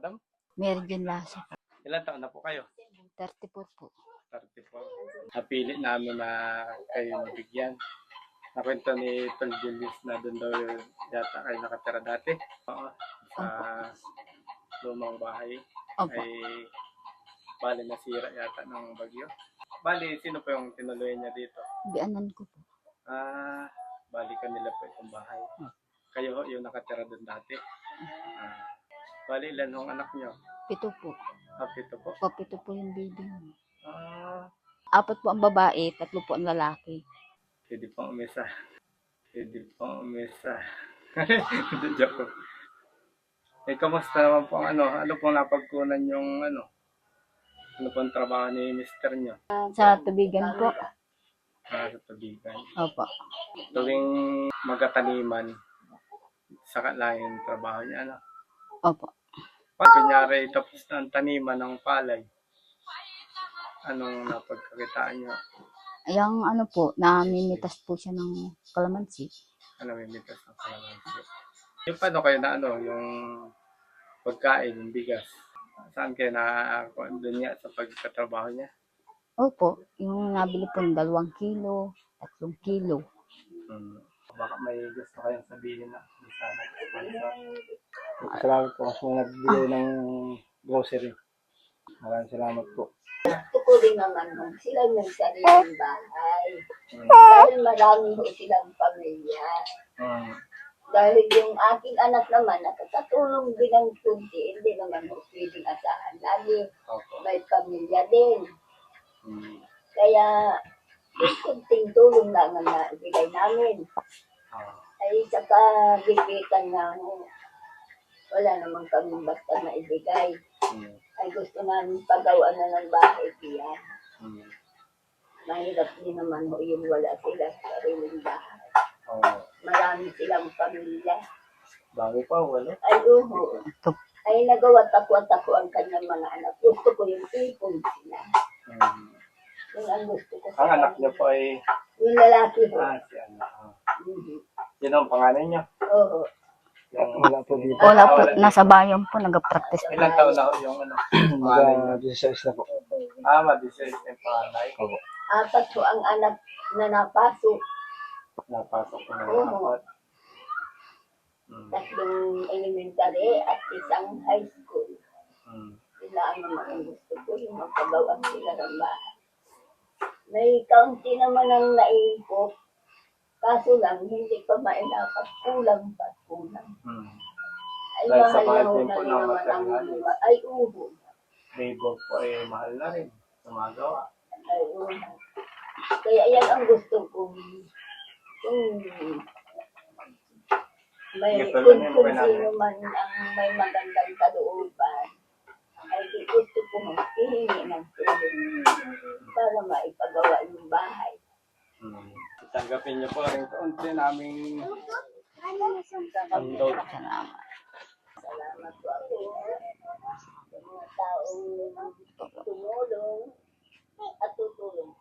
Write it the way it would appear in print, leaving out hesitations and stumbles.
madam? Mary Jane Lasso. Ilan taon na po kayo? 34 po. 34. Napili namin na kayo nabigyan. Nakwento ni Tol Julius na doon daw yata kayo nakatira dati. Oo. Sa lumang bahay. Opo. Ay bali nasira yata ng bagyo. Bali, sino po yung tinuloy niya dito? Bianan ko po. Bali kanila po itong bahay. Kayo yung nakatira doon dati. Bali, ilan hong anak niyo? 7 po. 7 po? O, 7 po yung baby. Ah, 4 po ang babae, 3 po ang lalaki. pwede pong umisa. Pwede pong umisa. Joke ko. Kamusta naman po ang ano pong napagkunan yung ano pong trabaho ni mister nyo? Sa tubigan po. Sa tubigan. Opo. Tuwing magkataniman, saka lang yung trabaho niya, ano? Opo. Pag kunyari tapos ng taniman ng palay, anong napagkakitaan niyo? Yung ano po, namimitas po siya ng kalamansi. Namimitas ng kalamansi. Yung paano kayo na yung pagkain, yung bigas? Saan kayo doon nga sa pagkatrabaho niya? Opo, yung nabili po ng 2 kilo, 3 kilo. Baka may gusto kayong sabihin na sana. Salamat po kasi nagbigay ng grocery. Maraming salamat po. Gusto ko rin naman nung sila may sariling bahay. Dahil marami ho silang pamilya. Dahil yung aking anak naman, nakakatulong din ng kunti, hindi naman ho pwedeng asahan. Lagi may pamilya din. Kaya, kunting tulong lang ang naibigay namin. Ay, saka gigitan na wala naman kami basta maibigay. Ay gusto namin pagawaan na ng bahay diyan. Mahirap din naman ho yung wala sila sa sariling bahay. Marami silang pamilya. Bago pa, wala? Ay, ay nagawa ako ang kanyang mga anak. Gusto ko yung ipon sila. Yung ang gusto ko. Ang anak niyo po ay? Yung lalaki ho. Si anak. Yun ang pangalan niyo? Oo. Wala po dito. Wala po, nasa bayan po, nag-practice po. Ilang taon na ho yung pangalan niyo? 16 na po. Ma-16 yung pangalan. Opo. 4 ho ang anak na napasok. Napasok ko na Oo. 4. 3 elementary at 1 high school. Sila ang mga gusto ko, yung magpagawa sila ng bahay. May kaunti naman ang naipot. Kaso lang, hindi pa mailapat. Kulang pa, kulang. Ay, Dahil sa mahal mahal din na po rin ng naman ang materials. ay uho. Labor po ay mahal na rin. Sumagawa. Ay uho. Kaya yan ang gusto ko. Kung sino man ang may magandang kalooban, ay gusto ko hihingi ng tulong para maipagawa yung bahay. Tanggapin niyo po rin kaunti naming handog. Salamat po ako sa mga taong tumulong at tutulong.